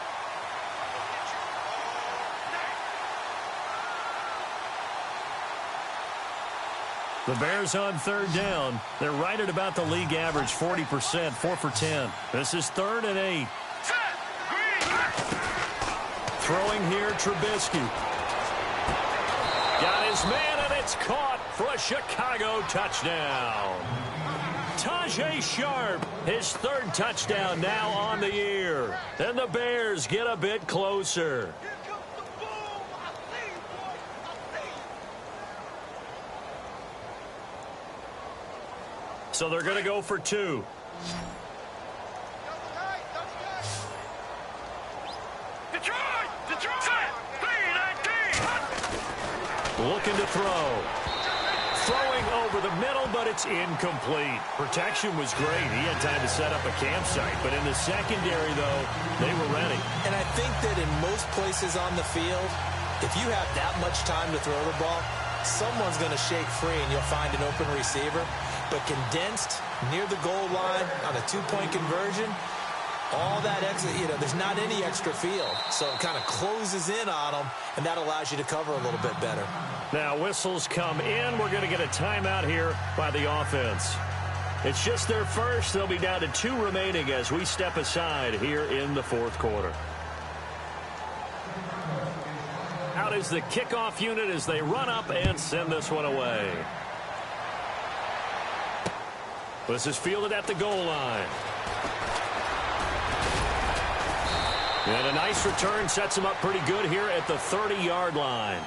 The Bears on third down. They're right at about the league average, 40%, 4 for 10. This is 3rd and 8. Throwing here, Trubisky. Got his man, and it's caught for a Chicago touchdown. Tajay Sharp, his 3rd touchdown now on the year. And the Bears get a bit closer. So they're going to go for 2. Looking to throw. Throwing over the middle, but it's incomplete. Protection was great. He had time to set up a campsite. But in the secondary, though, they were ready.
And I think that in most places on the field, if you have that much time to throw the ball, someone's going to shake free and you'll find an open receiver. But condensed near the goal line on a 2-point conversion, all that extra, there's not any extra field. So it kind of closes in on them, and that allows you to cover a little bit better.
Now whistles come in. We're going to get a timeout here by the offense. It's just their first. They'll be down to 2 remaining as we step aside here in the fourth quarter. Out is the kickoff unit as they run up and send this one away. This is fielded at the goal line. And a nice return sets them up pretty good here at the 30-yard line.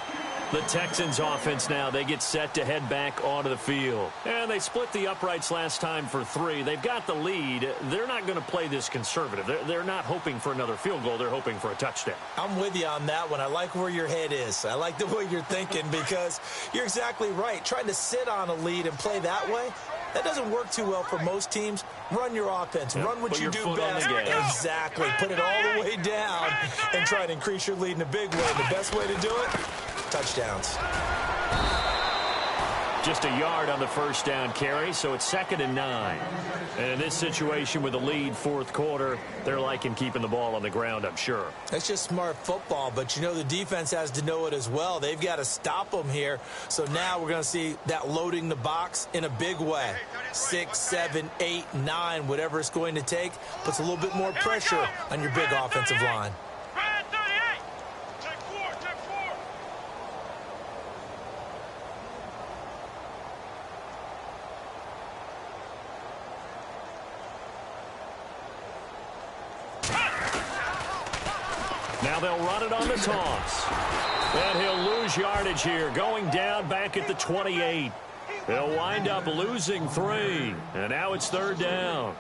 The Texans offense now, they get set to head back onto the field. And they split the uprights last time for 3. They've got the lead. They're not going to play this conservative. They're not hoping for another field goal. They're hoping for a touchdown.
I'm with you on that one. I like where your head is. I like the way you're thinking because you're exactly right. Trying to sit on a lead and play that way, that doesn't work too well for most teams. Run your offense. Run what you do best. Exactly. Put it all the way down and try to increase your lead in a big way. The best way to do it, touchdowns.
Just a yard on the first down carry, so it's 2nd and 9. And in this situation with a lead fourth quarter, they're liking keeping the ball on the ground, I'm sure.
That's just smart football, but the defense has to know it as well. They've got to stop them here. So now we're going to see that loading the box in a big way. 6, 7, 8, 9, whatever it's going to take, puts a little bit more pressure on your big offensive line.
Now they'll run it on the toss. And he'll lose yardage here, going down back at the 28. They'll wind up losing 3. And now it's 3rd down.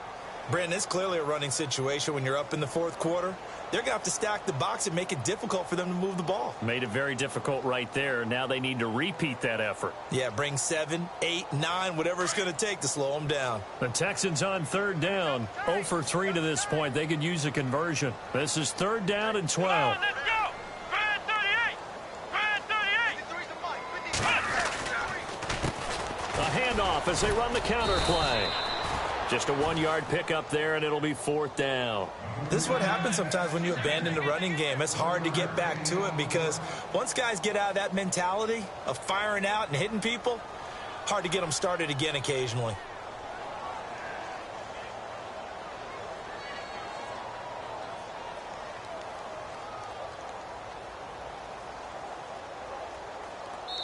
Brandon, it's clearly a running situation when you're up in the fourth quarter. They're going to have to stack the box and make it difficult for them to move the ball.
Made it very difficult right there. Now they need to repeat that effort.
Yeah, bring 7, 8, 9, whatever it's going to take to slow them down.
The Texans on 3rd down. 0 for 3 to this point. They could use a conversion. This is 3rd down and 12.
Let's go! Brad 38! Brad 38!
A handoff as they run the counter play. Just a 1-yard pickup there, and it'll be 4th down.
This is what happens sometimes when you abandon the running game. It's hard to get back to it because once guys get out of that mentality of firing out and hitting people, hard to get them started again occasionally.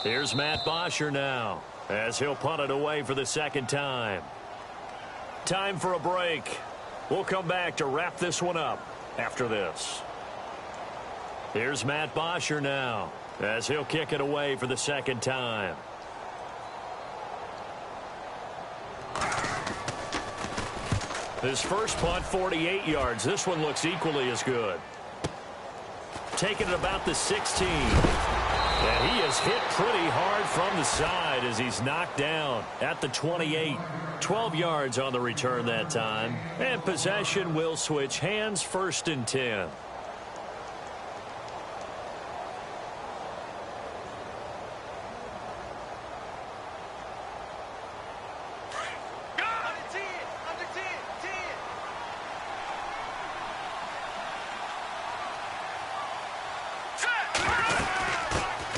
Here's Matt Bosher now as he'll punt it away for the 2nd time. Time for a break. We'll come back to wrap this one up after this. Here's Matt Bosher now as he'll kick it away for the 2nd time. His first punt, 48 yards. This one looks equally as good. Taking it about the 16. And he is hit pretty hard from the side as he's knocked down at the 28. 12 yards on the return that time. And possession will switch hands, 1st and 10.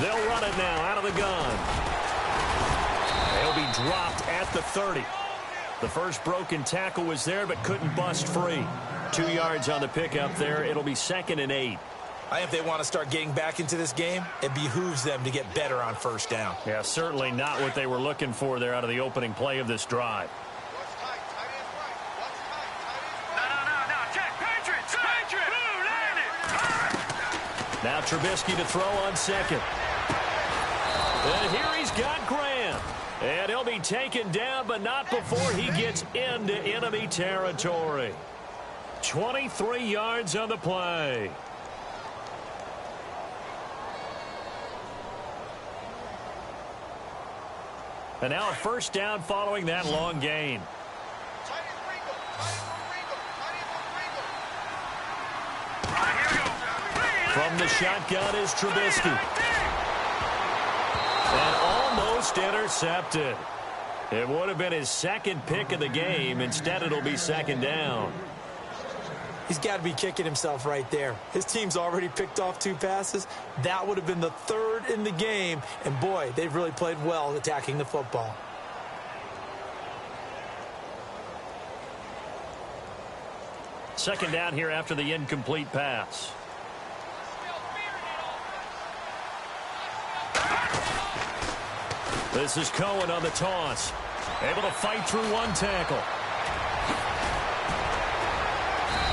They'll run it now out of the gun. They'll be dropped at the 30. The first broken tackle was there but couldn't bust free. 2 yards on the pickup there. It'll be 2nd and 8.
I think if they want to start getting back into this game, it behooves them to get better on 1st down.
Yeah, certainly not what they were looking for there out of the opening play of this drive. Now Trubisky to throw on 2nd. And here he's got Graham. And he'll be taken down, but not before he gets into enemy territory. 23 yards on the play. And now a first down following that long gain. From the shotgun is Trubisky. And almost intercepted. It would have been his second pick of the game. Instead, it'll be second down.
He's got to be kicking himself right there. His team's already picked off 2 passes. That would have been the 3rd in the game. And, boy, they've really played well attacking the football.
Second down here after the incomplete pass. This is Cohen on the toss. Able to fight through one tackle.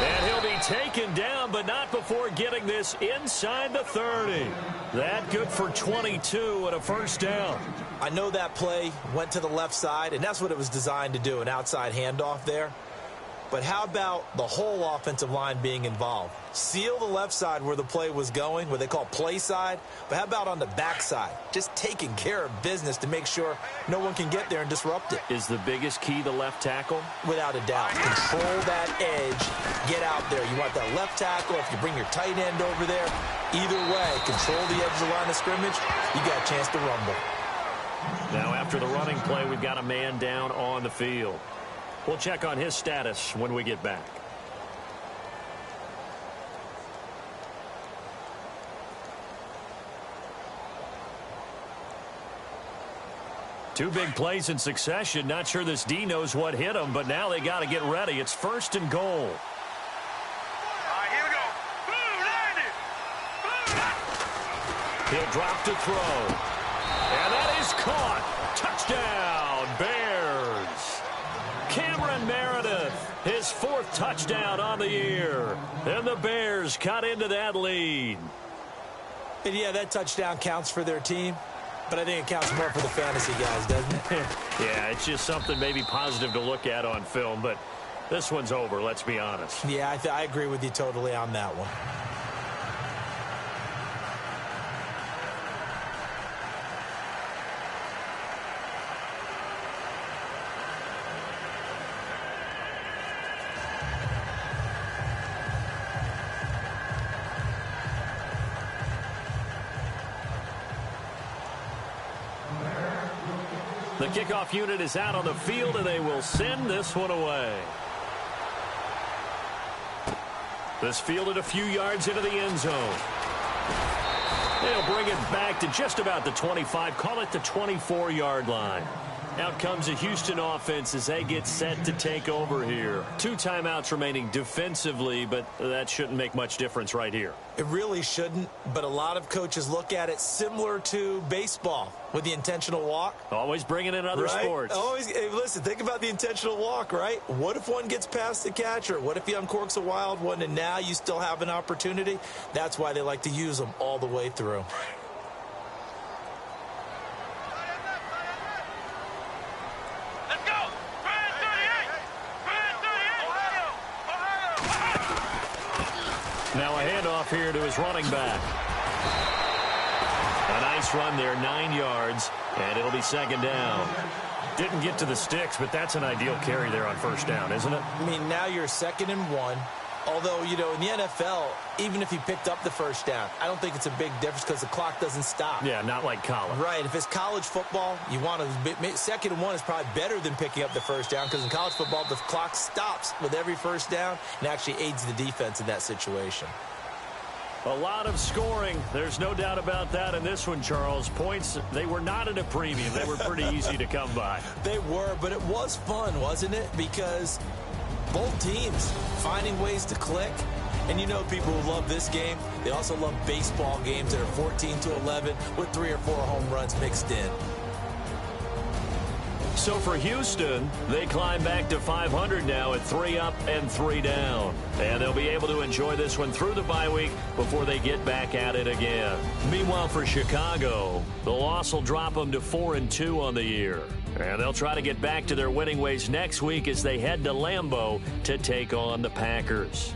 And he'll be taken down, but not before getting this inside the 30. That good for 22 and a first down.
I know that play went to the left side, and that's what it was designed to do, an outside handoff there. But how about the whole offensive line being involved? Seal the left side where the play was going, what they call play side. But how about on the back side? Just taking care of business to make sure no one can get there and disrupt it.
Is the biggest key the left tackle?
Without a doubt. Control that edge. Get out there. You want that left tackle. If you bring your tight end over there, either way, control the edge of the line of scrimmage, you got a chance to rumble.
Now after the running play, we've got a man down on the field. We'll check on his status when we get back. Two big plays in succession. Not sure this D knows what hit him, but now they got to get ready. It's 1st and goal.
All right, here we go.
He'll drop to throw. And that is caught. Touchdown, Bears. Cameron Meredith, his 4th touchdown on the year. And the Bears cut into that lead.
And yeah, that touchdown counts for their team, but I think it counts more for the fantasy guys, doesn't it?
Yeah, it's just something maybe positive to look at on film, but this one's over, let's be honest.
Yeah, I agree with you totally on that one.
The kickoff unit is out on the field, and they will send this one away. This fielded a few yards into the end zone. They'll bring it back to just about the 25, call it the 24-yard line. Out comes the Houston offense as they get set to take over here. 2 timeouts remaining defensively, but that shouldn't make much difference right here.
It really shouldn't, but a lot of coaches look at it similar to baseball with the intentional walk.
Always bringing in other sports.
Always, hey, listen, think about the intentional walk, right? What if one gets past the catcher? What if he uncorks a wild one and now you still have an opportunity? That's why they like to use them all the way through.
Now a handoff here to his running back. A nice run there, 9 yards, and it'll be second down. Didn't get to the sticks, but that's an ideal carry there on first down, isn't it?
I mean, now you're 2nd and 1. Although, you know, in the NFL, even if he picked up the first down, I don't think it's a big difference because the clock doesn't stop.
Yeah, not like college.
Right. If it's college football, you want to 2nd and 1 is probably better than picking up the first down because in college football, the clock stops with every first down and actually aids the defense in that situation.
A lot of scoring. There's no doubt about that in this one, Charles. Points, they were not at a premium. They were pretty easy to come by.
They were, but it was fun, wasn't it? Because both teams finding ways to click. And you know people who love this game, they also love baseball games that are 14-11 with 3 or 4 home runs mixed in.
So for Houston, they climb back to 500 now at 3 up and 3 down. And they'll be able to enjoy this one through the bye week before they get back at it again. Meanwhile, for Chicago, the loss will drop them to 4-2 on the year. And they'll try to get back to their winning ways next week as they head to Lambeau to take on the Packers.